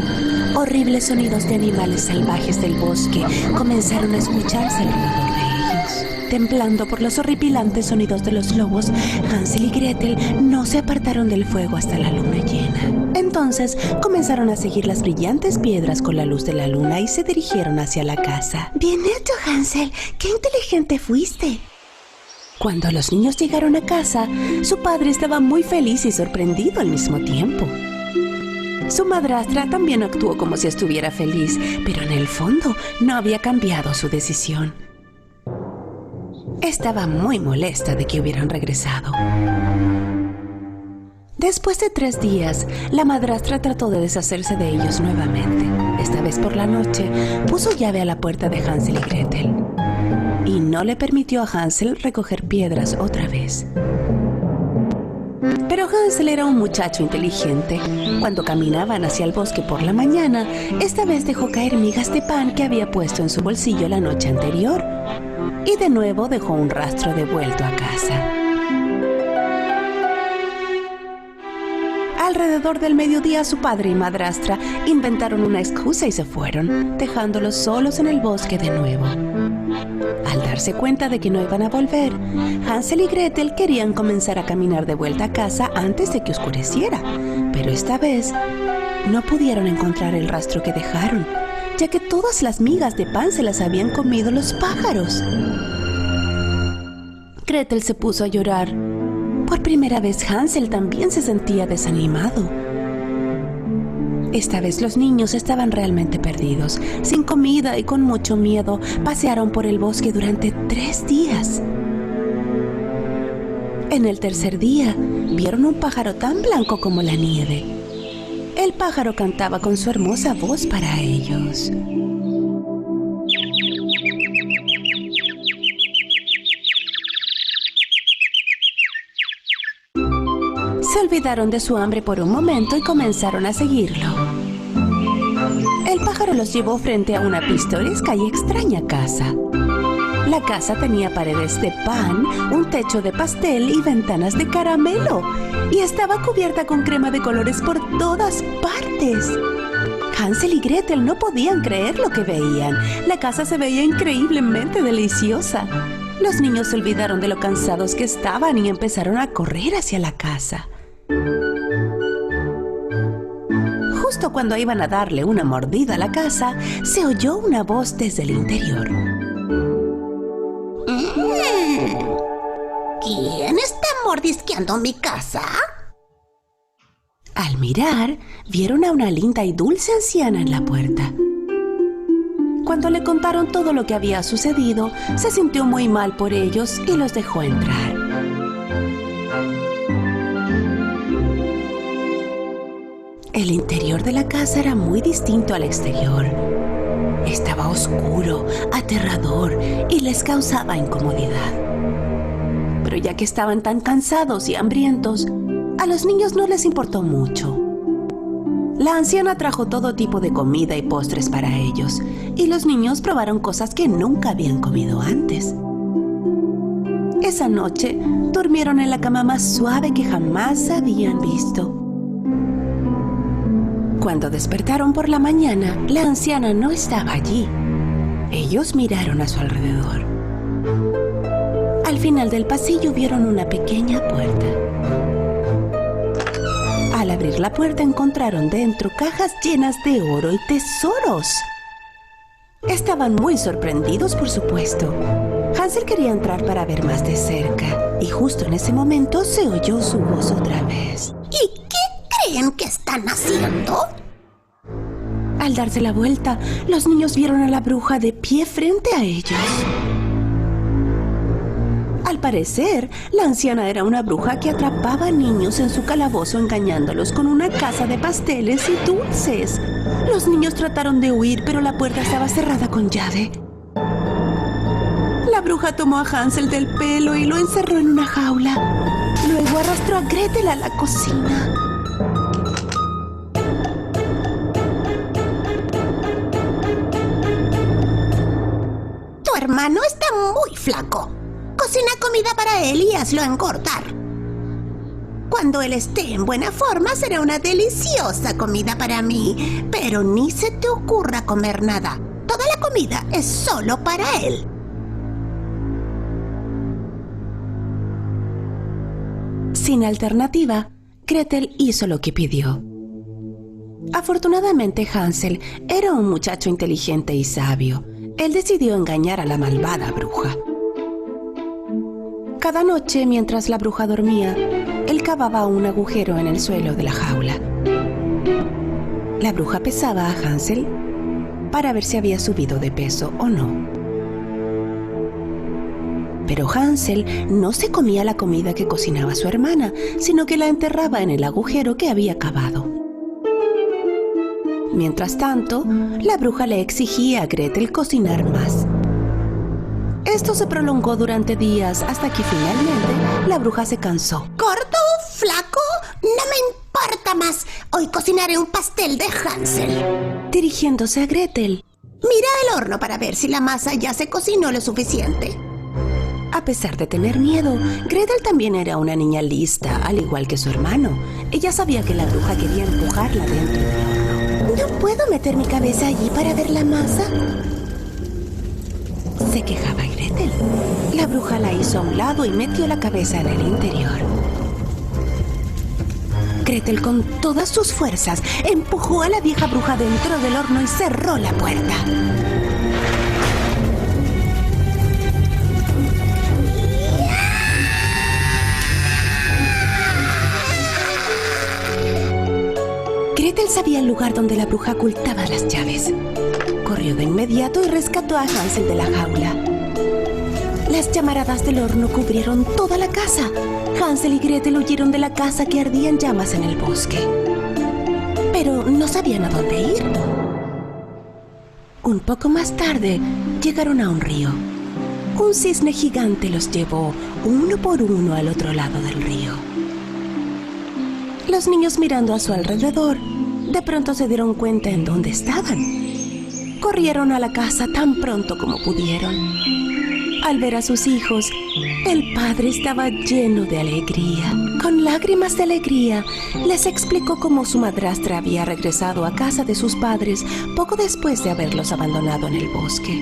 horribles sonidos de animales salvajes del bosque comenzaron a escucharse alrededor de ellos. Temblando por los horripilantes sonidos de los lobos, Hansel y Gretel no se apartaron del fuego hasta la luna llena. Entonces comenzaron a seguir las brillantes piedras con la luz de la luna y se dirigieron hacia la casa. ¡Bien hecho, Hansel! ¡Qué inteligente fuiste! Cuando los niños llegaron a casa, su padre estaba muy feliz y sorprendido al mismo tiempo. Su madrastra también actuó como si estuviera feliz, pero en el fondo no había cambiado su decisión. Estaba muy molesta de que hubieran regresado. Después de 3 días, la madrastra trató de deshacerse de ellos nuevamente. Esta vez por la noche, puso llave a la puerta de Hansel y Gretel y no le permitió a Hansel recoger piedras otra vez. Pero Hansel era un muchacho inteligente. Cuando caminaban hacia el bosque por la mañana, esta vez dejó caer migas de pan que había puesto en su bolsillo la noche anterior y de nuevo dejó un rastro de vuelto a casa. Alrededor del mediodía, su padre y madrastra inventaron una excusa y se fueron, dejándolos solos en el bosque de nuevo. Al darse cuenta de que no iban a volver, Hansel y Gretel querían comenzar a caminar de vuelta a casa antes de que oscureciera, pero esta vez no pudieron encontrar el rastro que dejaron, ya que todas las migas de pan se las habían comido los pájaros. Gretel se puso a llorar. Por primera vez Hansel también se sentía desanimado. Esta vez los niños estaban realmente perdidos. Sin comida y con mucho miedo, pasearon por el bosque durante 3 días. En el tercer día, vieron un pájaro tan blanco como la nieve. El pájaro cantaba con su hermosa voz para ellos. Se olvidaron de su hambre por un momento y comenzaron a seguirlo. El pájaro los llevó frente a una pintoresca y extraña casa. La casa tenía paredes de pan, un techo de pastel y ventanas de caramelo. Y estaba cubierta con crema de colores por todas partes. Hansel y Gretel no podían creer lo que veían. La casa se veía increíblemente deliciosa. Los niños se olvidaron de lo cansados que estaban y empezaron a correr hacia la casa. Justo cuando iban a darle una mordida a la casa, se oyó una voz desde el interior. ¿Quién está mordisqueando mi casa? Al mirar, vieron a una linda y dulce anciana en la puerta. Cuando le contaron todo lo que había sucedido, se sintió muy mal por ellos y los dejó entrar. El interior de la casa era muy distinto al exterior. Estaba oscuro, aterrador y les causaba incomodidad. Pero ya que estaban tan cansados y hambrientos, a los niños no les importó mucho. La anciana trajo todo tipo de comida y postres para ellos, y los niños probaron cosas que nunca habían comido antes. Esa noche, durmieron en la cama más suave que jamás habían visto. Cuando despertaron por la mañana, la anciana no estaba allí. Ellos miraron a su alrededor. Al final del pasillo vieron una pequeña puerta. Al abrir la puerta encontraron dentro cajas llenas de oro y tesoros. Estaban muy sorprendidos, por supuesto. Hansel quería entrar para ver más de cerca, y justo en ese momento se oyó su voz otra vez. ¿Y qué creen que están haciendo? Al darse la vuelta, los niños vieron a la bruja de pie frente a ellos. Al parecer, la anciana era una bruja que atrapaba niños en su calabozo engañándolos con una casa de pasteles y dulces. Los niños trataron de huir, pero la puerta estaba cerrada con llave. La bruja tomó a Hansel del pelo y lo encerró en una jaula. Luego arrastró a Gretel a la cocina. Tu hermano está muy flaco. Cocina comida para él y hazlo engordar. Cuando él esté en buena forma, será una deliciosa comida para mí. Pero ni se te ocurra comer nada. Toda la comida es solo para él. Sin alternativa, Gretel hizo lo que pidió. Afortunadamente, Hansel era un muchacho inteligente y sabio. Él decidió engañar a la malvada bruja. Cada noche, mientras la bruja dormía, él cavaba un agujero en el suelo de la jaula. La bruja pesaba a Hansel para ver si había subido de peso o no. Pero Hansel no se comía la comida que cocinaba su hermana, sino que la enterraba en el agujero que había cavado. Mientras tanto, la bruja le exigía a Gretel cocinar más. Esto se prolongó durante días hasta que finalmente la bruja se cansó. ¿Gordo? ¿Flaco? No me importa más. Hoy cocinaré un pastel de Hansel. Dirigiéndose a Gretel. Mira el horno para ver si la masa ya se cocinó lo suficiente. A pesar de tener miedo, Gretel también era una niña lista, al igual que su hermano. Ella sabía que la bruja quería empujarla dentro del horno. ¿No puedo meter mi cabeza allí para ver la masa? Se quejaba Gretel. La bruja la hizo a un lado y metió la cabeza en el interior. Gretel, con todas sus fuerzas, empujó a la vieja bruja dentro del horno y cerró la puerta. Gretel sabía el lugar donde la bruja ocultaba las llaves. Corrió de inmediato y rescató a Hansel de la jaula. Las llamaradas del horno cubrieron toda la casa. Hansel y Gretel huyeron de la casa que ardía en llamas en el bosque. Pero no sabían a dónde ir. Un poco más tarde, llegaron a un río. Un cisne gigante los llevó uno por uno al otro lado del río. Los niños, mirando a su alrededor, de pronto se dieron cuenta en dónde estaban. Corrieron a la casa tan pronto como pudieron. Al ver a sus hijos, el padre estaba lleno de alegría. Con lágrimas de alegría, les explicó cómo su madrastra había regresado a casa de sus padres poco después de haberlos abandonado en el bosque.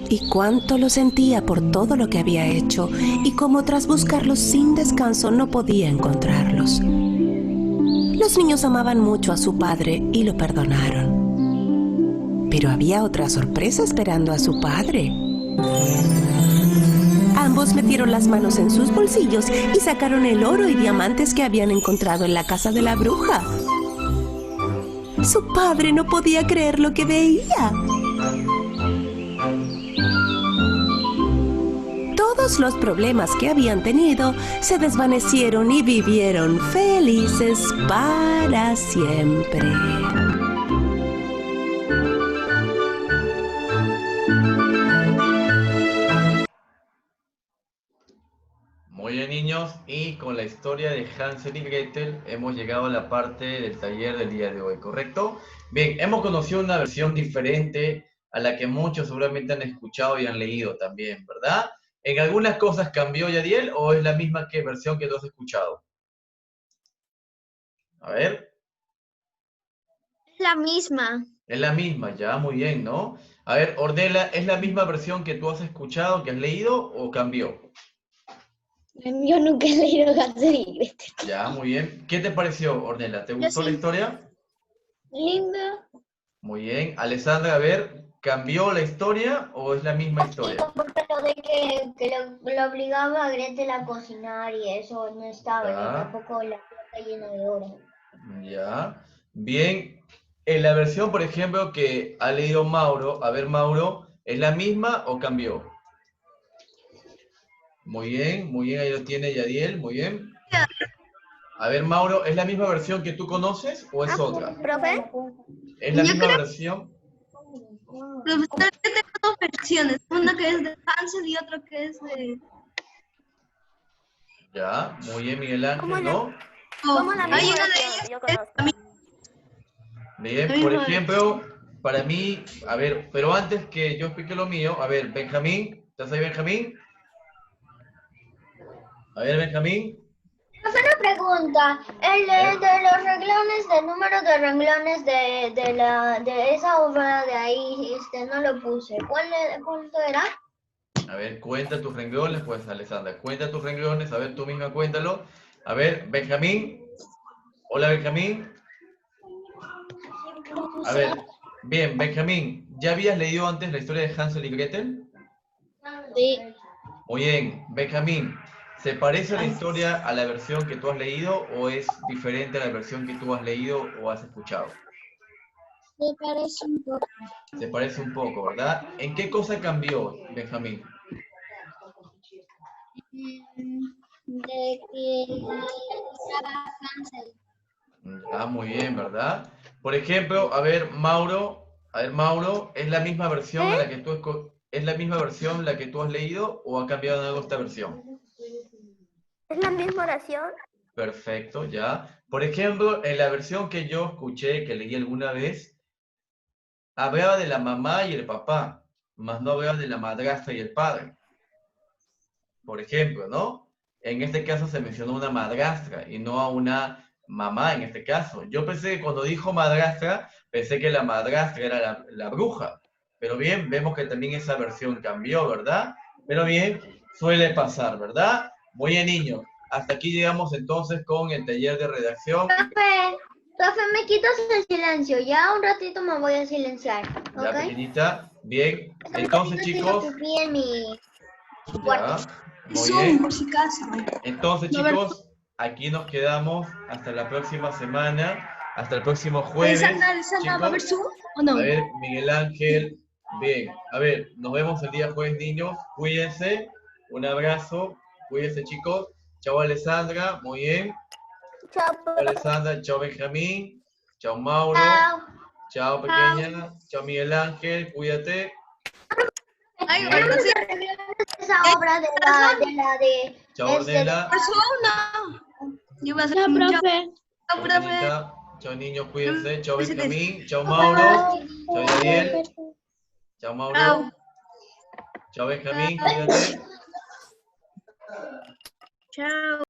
Y cuánto lo sentía por todo lo que había hecho, y cómo tras buscarlos sin descanso no podía encontrarlos. Los niños amaban mucho a su padre y lo perdonaron. Pero había otra sorpresa esperando a su padre. Ambos metieron las manos en sus bolsillos y sacaron el oro y diamantes que habían encontrado en la casa de la bruja. Su padre no podía creer lo que veía. Todos los problemas que habían tenido se desvanecieron y vivieron felices para siempre. Muy bien, niños, y con la historia de Hansel y Gretel hemos llegado a la parte del taller del día de hoy, ¿correcto? Bien, hemos conocido una versión diferente a la que muchos seguramente han escuchado y han leído también, ¿verdad? ¿En algunas cosas cambió, Yadiel, o es la misma versión que tú has escuchado? A ver. Es la misma. Es la misma, ya, muy bien, ¿no? A ver, Ornella, ¿es la misma versión que tú has escuchado, que has leído, o cambió? Yo nunca he leído Hansel y Gretel. Ya, muy bien. ¿Qué te pareció, Ornella? ¿Te gustó la historia? Linda. Muy bien. Alessandra, a ver, ¿cambió la historia o es la misma historia? Porque lo de que lo obligaba a Gretel a cocinar y eso no estaba, ni tampoco la plata llena de oro. Ya. Bien. En la versión, por ejemplo, que ha leído Mauro, a ver, Mauro, ¿es la misma o cambió? muy bien, ahí lo tiene Yadiel, muy bien. A ver, Mauro, ¿es la misma versión que tú conoces o es otra? ¿Profe? ¿Es la Yo misma creo- versión? Profesor, yo tengo dos versiones, una que es de Hansel y otra que es de... Ya, muy bien, Miguel Ángel, ¿no? ¿Cómo la hay misma una de versión? ellas Yo que es conozco. Bien, La por misma ejemplo, para mí, a ver, pero antes que yo explique lo mío, a ver, Benjamín, ¿estás ahí, Benjamín? A ver, Benjamín. Una pregunta, el de los renglones, del número de renglones de esa obra de ahí, no lo puse. ¿Cuánto era? A ver, cuenta tus renglones, pues, Alessandra, cuenta tus renglones, a ver, tú misma cuéntalo. A ver, Benjamín. Hola, Benjamín. A ver, bien, Benjamín, ¿ya habías leído antes la historia de Hansel y Gretel? Sí. Muy bien, Benjamín, ¿se parece la historia a la versión que tú has leído o es diferente a la versión que tú has leído o has escuchado? Me parece un poco. Se parece un poco, ¿verdad? ¿En qué cosa cambió, Benjamín? De que estaba Hansel. Ah, muy bien, ¿verdad? Por ejemplo, a ver, Mauro, ¿es la misma versión a la que es la misma versión la que tú has leído o ha cambiado en algo esta versión? ¿Es la misma oración? Perfecto, ya. Por ejemplo, en la versión que yo escuché, que leí alguna vez, hablaba de la mamá y el papá, más no hablaba de la madrastra y el padre. Por ejemplo, ¿no? En este caso se mencionó una madrastra y no a una mamá en este caso. Yo pensé que cuando dijo madrastra, pensé que la madrastra era la bruja. Pero bien, vemos que también esa versión cambió, ¿verdad? Pero bien, suele pasar, ¿verdad? Muy bien, niños. Hasta aquí llegamos entonces con el taller de redacción. Profe, me quitas el silencio. Ya un ratito me voy a silenciar. Ya, ¿Ok? pequeñita. Bien. Entonces, chicos. Pipí en mi Ya. cuarto. Muy Zoom, bien. por si acaso. Entonces, No, a ver. chicos, aquí nos quedamos hasta la próxima semana, hasta el próximo jueves. Alessandra, ¿va a haber Chicos, Zoom o no? a ver, Miguel Ángel, bien, a ver, nos vemos el día jueves, niños, cuídense, un abrazo, cuídense, chicos, chao, Alessandra, muy bien, Chao, chao, Alessandra, chao, Benjamín, chao, Mauro, chao, pequeña, chao, Miguel Ángel, cuídate. Ay, Bien. bueno, sí. Esa obra de Chao, Ornella, Por Zoom, no. Yo voy a hacer Chao, un profe. Chao, chao, profe. pequeñita, chao, niños, cuídense, chao, Pues, Benjamín, chao, Mauro, chao, Yadiel, chao, Mauro. Chao. Chao, Benjamín, cuídate. Chao.